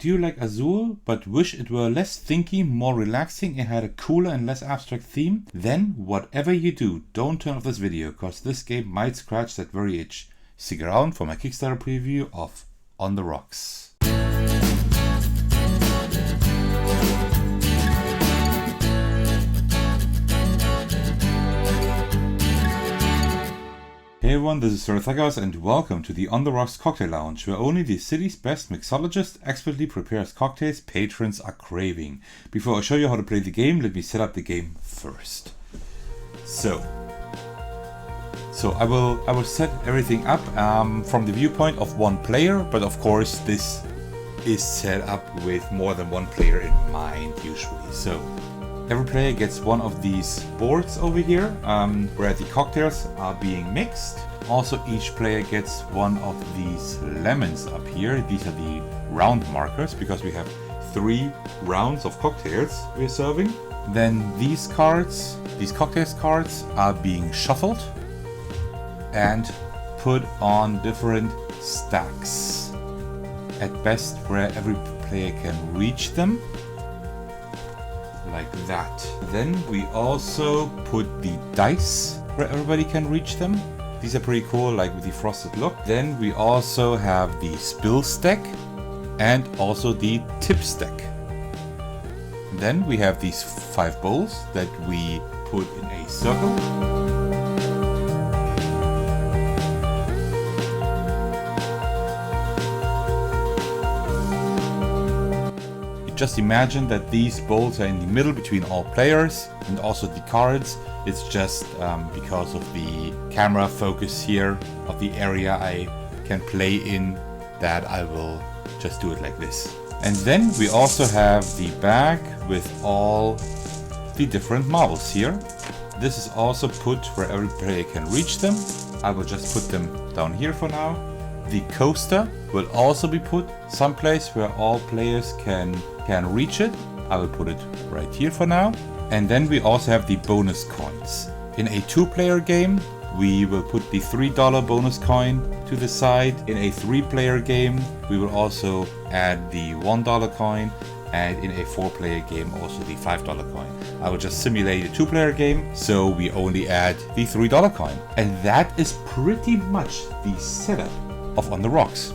Do you like Azul but wish it were less thinky, more relaxing and had a cooler and less abstract theme? Then whatever you do, don't turn off this video, cause this game might scratch that very itch. Stick around for my Kickstarter preview of On the Rocks. Hey everyone, this is Sir Thagos and welcome to the On the Rocks Cocktail Lounge, where only the city's best mixologist expertly prepares cocktails patrons are craving. Before I show you how to play the game, let me set up the game first. So I will set everything up from the viewpoint of one player, but of course this is set up with more than one player in mind usually. So every player gets one of these boards over here, where the cocktails are being mixed. Also, each player gets one of these lemons up here. These are the round markers because we have 3 rounds of cocktails we're serving. Then these cards, these cocktails cards, are being shuffled and put on different stacks. At best, where every player can reach them. Like that. Then we also put the dice where everybody can reach them. These are pretty cool, like with the frosted look. Then we also have the spill stack and also the tip stack. Then we have these 5 bowls that we put in a circle. Just imagine that these bowls are in the middle between all players and also the cards. It's just because of the camera focus here of the area I can play in that I will just do it like this. And then we also have the bag with all the different marbles here. This is also put where every player can reach them. I will just put them down here for now. The coaster will also be put someplace where all players can reach it. I will put it right here for now. And then we also have the bonus coins. In a 2-player game, we will put the $3 bonus coin to the side. In a 3-player game, we will also add the $1 coin. And in a 4-player game, also the $5 coin. I will just simulate a 2-player game, so we only add the $3 coin. And that is pretty much the setup of On the Rocks.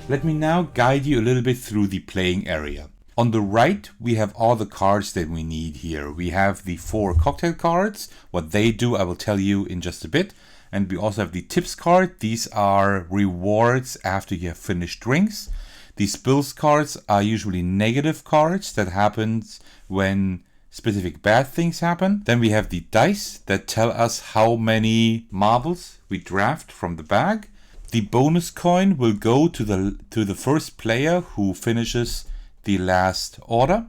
Let me now guide you a little bit through the playing area. On the right, we have all the cards that we need here. We have the 4 cocktail cards. What they do, I will tell you in just a bit. And we also have the tips card. These are rewards after you have finished drinks. The spills cards are usually negative cards that happens when specific bad things happen. Then we have the dice that tell us how many marbles we draft from the bag. The bonus coin will go to the first player who finishes the last order,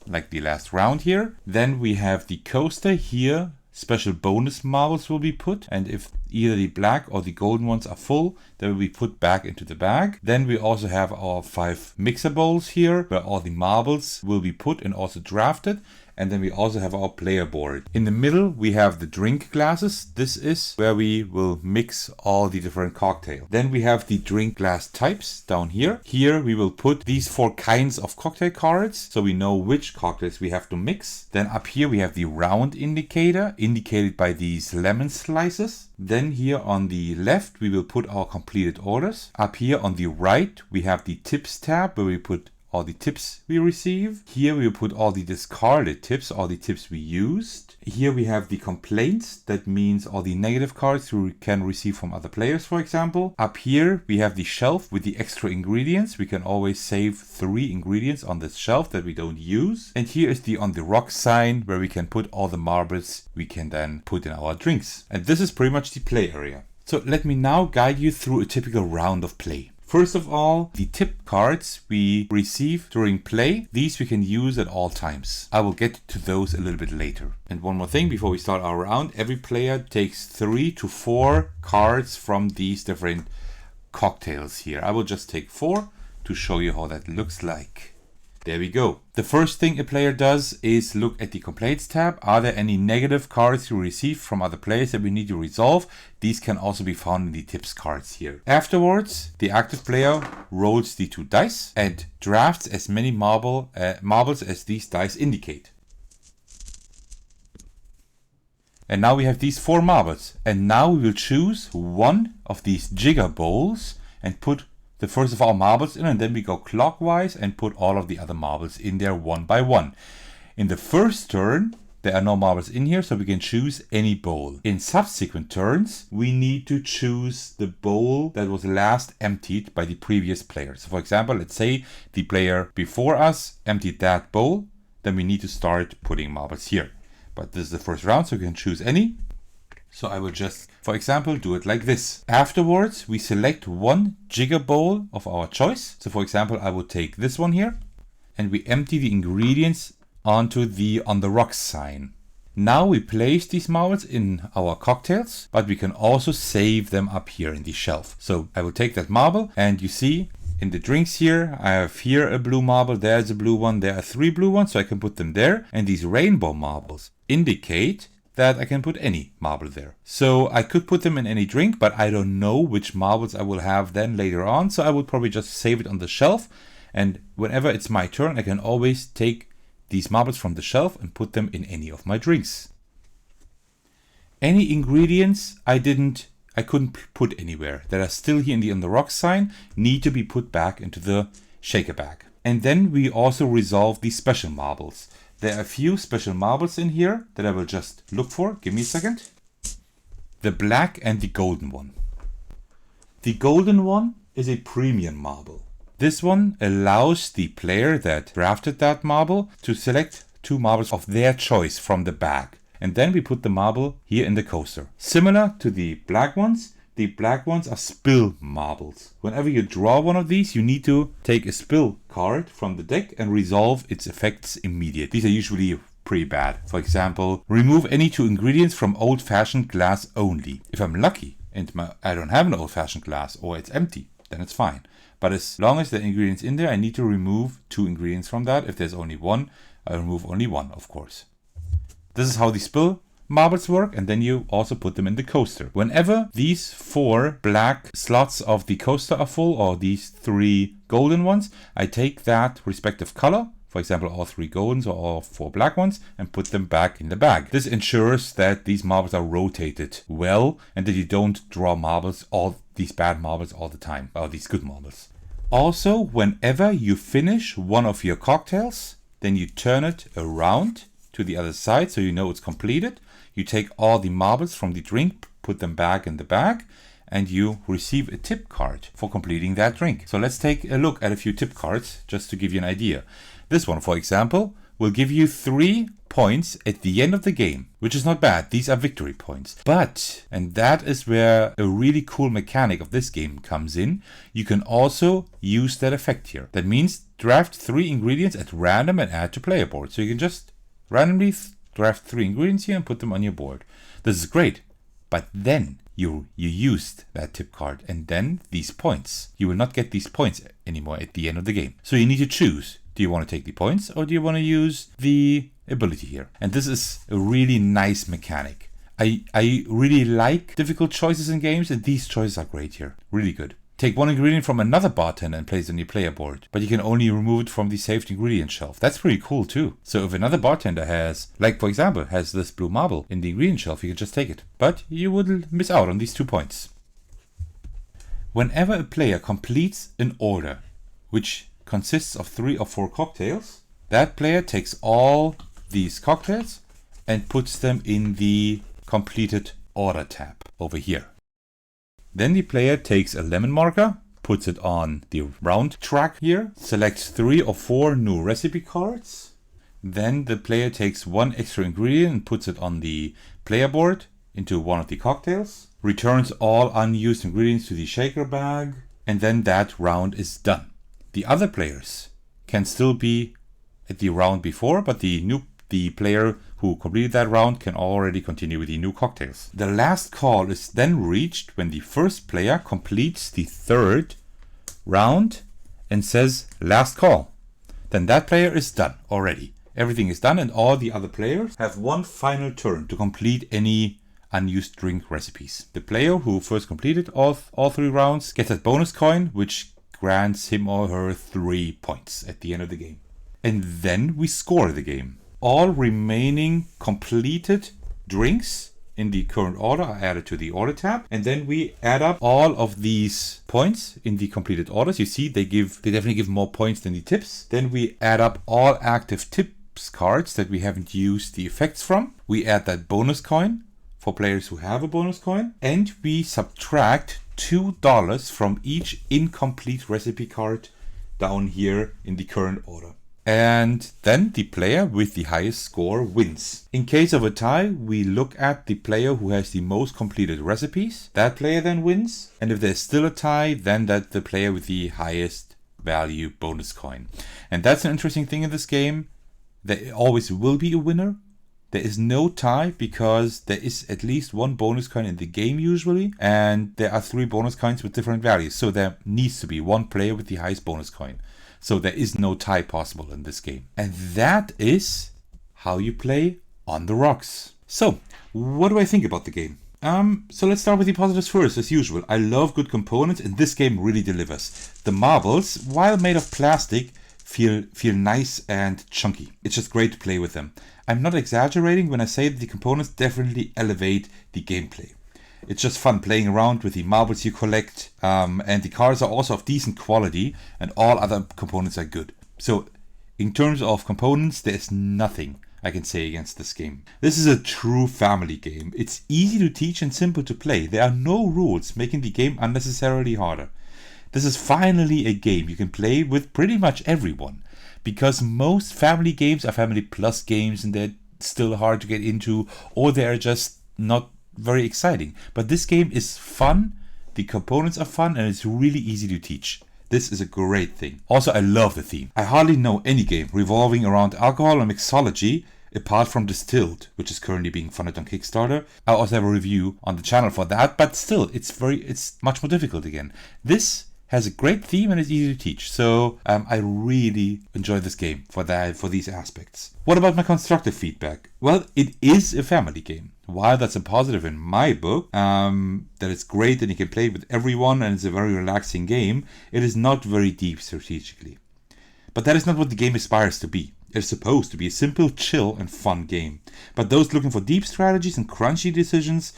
like the last round here. Then we have the coaster here. Special bonus marbles will be put, and if either the black or the golden ones are full, they will be put back into the bag. Then we also have our 5 mixer bowls here, where all the marbles will be put and also drafted. And then we also have our player board. In the middle, we have the drink glasses. This is where we will mix all the different cocktails. Then we have the drink glass types down here. Here we will put these 4 kinds of cocktail cards, so we know which cocktails we have to mix. Then up here we have the round indicator, indicated by these lemon slices. Then here on the left, we will put our completed orders. Up here on the right, we have the tips tab, where we put all the tips we receive. Here we will put all the discarded tips, all the tips we used. Here we have the complaints, that means all the negative cards we can receive from other players, for example. Up here we have the shelf with the extra ingredients. We can always save 3 ingredients on this shelf that we don't use. And here is the On the Rocks sign, where we can put all the marbles we can then put in our drinks. And this is pretty much the play area. So let me now guide you through a typical round of play. First of all, the tip cards we receive during play, these we can use at all times. I will get to those a little bit later. And one more thing before we start our round, every player takes 3 to 4 cards from these different cocktails here. I will just take 4 to show you how that looks like. There we go. The first thing a player does is look at the complaints tab. Are there any negative cards you received from other players that we need to resolve? These can also be found in the tips cards here. Afterwards, the active player rolls the 2 dice and drafts as many marbles as these dice indicate. And now we have these 4 marbles. And now we will choose one of these jigger bowls and put the first of our marbles in, and then we go clockwise and put all of the other marbles in there one by one. In the first turn, there are no marbles in here, so we can choose any bowl. In subsequent turns, we need to choose the bowl that was last emptied by the previous player. So for example, let's say the player before us emptied that bowl, then we need to start putting marbles here. But this is the first round, so we can choose any. So I will just, for example, do it like this. Afterwards, we select one jigger bowl of our choice. So for example, I will take this one here and we empty the ingredients onto the on the rocks sign. Now we place these marbles in our cocktails, but we can also save them up here in the shelf. So I will take that marble and you see in the drinks here, I have here a blue marble, there's a blue one, there are 3 blue ones, so I can put them there. And these rainbow marbles indicate that I can put any marble there. So I could put them in any drink, but I don't know which marbles I will have then later on. So I would probably just save it on the shelf. And whenever it's my turn, I can always take these marbles from the shelf and put them in any of my drinks. Any ingredients I couldn't put anywhere that are still here in the on the rock sign need to be put back into the shaker bag. And then we also resolve these special marbles. There are a few special marbles in here that I will just look for. Give me a second. The black and the golden one. The golden one is a premium marble. This one allows the player that drafted that marble to select 2 marbles of their choice from the bag. And then we put the marble here in the coaster. Similar to the black ones are spill marbles. Whenever you draw one of these, you need to take a spill card from the deck and resolve its effects immediately. These are usually pretty bad. For example, remove any 2 ingredients from old-fashioned glass only. If I'm lucky and I don't have an old-fashioned glass or it's empty, then it's fine. But as long as the ingredients in there, I need to remove 2 ingredients from that. If there's only 1, I remove only 1, of course. This is how the spill marbles work, and then you also put them in the coaster. Whenever these 4 black slots of the coaster are full, or these 3 golden ones, I take that respective color, for example all 3 goldens or all 4 black ones, and put them back in the bag. This ensures that these marbles are rotated well and that you don't draw marbles, all these bad marbles all the time, or these good marbles. Also, whenever you finish one of your cocktails, then you turn it around to the other side so you know it's completed. You take all the marbles from the drink, put them back in the bag, and you receive a tip card for completing that drink. So let's take a look at a few tip cards just to give you an idea. This one, for example, will give you 3 points at the end of the game, which is not bad. These are victory points. But, and that is where a really cool mechanic of this game comes in, you can also use that effect here. That means draft 3 ingredients at random and add to player board. So you can just randomly draft 3 ingredients here and put them on your board. This is great, but then you used that tip card and then these points. You will not get these points anymore at the end of the game. So you need to choose. Do you want to take the points or do you want to use the ability here? And this is a really nice mechanic. I really like difficult choices in games, and these choices are great here. Really good. Take 1 ingredient from another bartender and place it on your player board, but you can only remove it from the saved ingredient shelf. That's pretty cool too. So if another bartender has, like for example, has this blue marble in the ingredient shelf, you can just take it. But you would miss out on these 2 points. Whenever a player completes an order, which consists of 3 or 4 cocktails, that player takes all these cocktails and puts them in the completed order tab over here. Then the player takes a lemon marker, puts it on the round track here, selects 3 or 4 new recipe cards. Then the player takes 1 extra ingredient and puts it on the player board into one of the cocktails, returns all unused ingredients to the shaker bag, and then that round is done. The other players can still be at the round before, but the player who completed that round can already continue with the new cocktails. The last call is then reached when the first player completes the 3rd round and says last call. then that player is done already. Everything is done, and all the other players have one final turn to complete any unused drink recipes. The player who first completed all 3 rounds gets that bonus coin, which grants him or her 3 points at the end of the game. And then we score the game. All remaining completed drinks in the current order are added to the order tab, and then we add up all of these points in the completed orders. You see they definitely give more points than the tips. Then we add up all active tips cards that we haven't used the effects from. We add that bonus coin for players who have a bonus coin, and we subtract $2 from each incomplete recipe card down here in the current order. And then the player with the highest score wins. In case of a tie, we look at the player who has the most completed recipes. That player then wins. And if there's still a tie, then that's the player with the highest value bonus coin. And that's an interesting thing in this game. There always will be a winner. There is no tie because there is at least 1 bonus coin in the game usually. And there are 3 bonus coins with different values. So there needs to be 1 player with the highest bonus coin. So there is no tie possible in this game. And that is how you play On the Rocks. So, what do I think about the game? So let's start with the positives first, as usual. I love good components, and this game really delivers. The marbles, while made of plastic, feel nice and chunky. It's just great to play with them. I'm not exaggerating when I say that the components definitely elevate the gameplay. It's just fun playing around with the marbles you collect, and the cards are also of decent quality, and all other components are good. So, in terms of components, there's nothing I can say against this game. This is a true family game. It's easy to teach and simple to play. There are no rules making the game unnecessarily harder. This is finally a game you can play with pretty much everyone, because most family games are family plus games and they're still hard to get into, or they're just not very exciting. But this game is fun, the components are fun, and it's really easy to teach. This is a great thing. Also, I love the theme. I hardly know any game revolving around alcohol and mixology apart from Distilled, which is currently being funded on Kickstarter. I also have a review on the channel for that, but still, it's much more difficult again. This has a great theme and is easy to teach, so I really enjoy this game for these aspects. What about my constructive feedback? Well, it is a family game. While that's a positive in my book, that it's great and you can play with everyone and it's a very relaxing game, it is not very deep strategically. But that is not what the game aspires to be. It's supposed to be a simple, chill and fun game. But those looking for deep strategies and crunchy decisions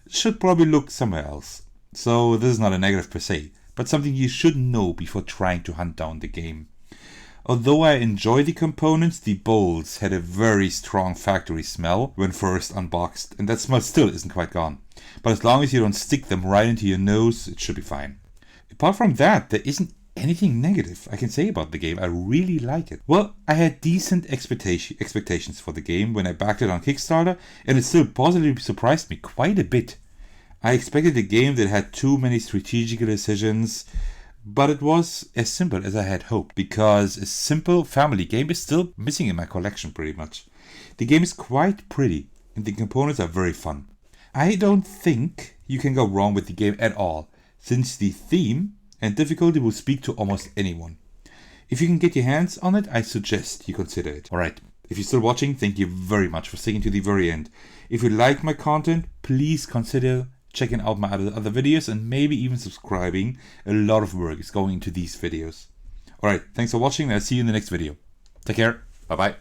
should probably look somewhere else. So this is not a negative per se, but something you should know before trying to hunt down the game. Although I enjoy the components, the bowls had a very strong factory smell when first unboxed, and that smell still isn't quite gone. But as long as you don't stick them right into your nose, it should be fine. Apart from that, there isn't anything negative I can say about the game. I really like it. Well, I had decent expectations for the game when I backed it on Kickstarter, and it still positively surprised me quite a bit. I expected a game that had too many strategical decisions, but it was as simple as I had hoped, because a simple family game is still missing in my collection pretty much. The game is quite pretty, and the components are very fun. I don't think you can go wrong with the game at all, since the theme and difficulty will speak to almost anyone. If you can get your hands on it, I suggest you consider it. Alright, if you're still watching, thank you very much for sticking to the very end. If you like my content, please consider checking out my other videos and maybe even subscribing. A lot of work is going into these videos. Alright, thanks for watching and I'll see you in the next video. Take care, bye bye.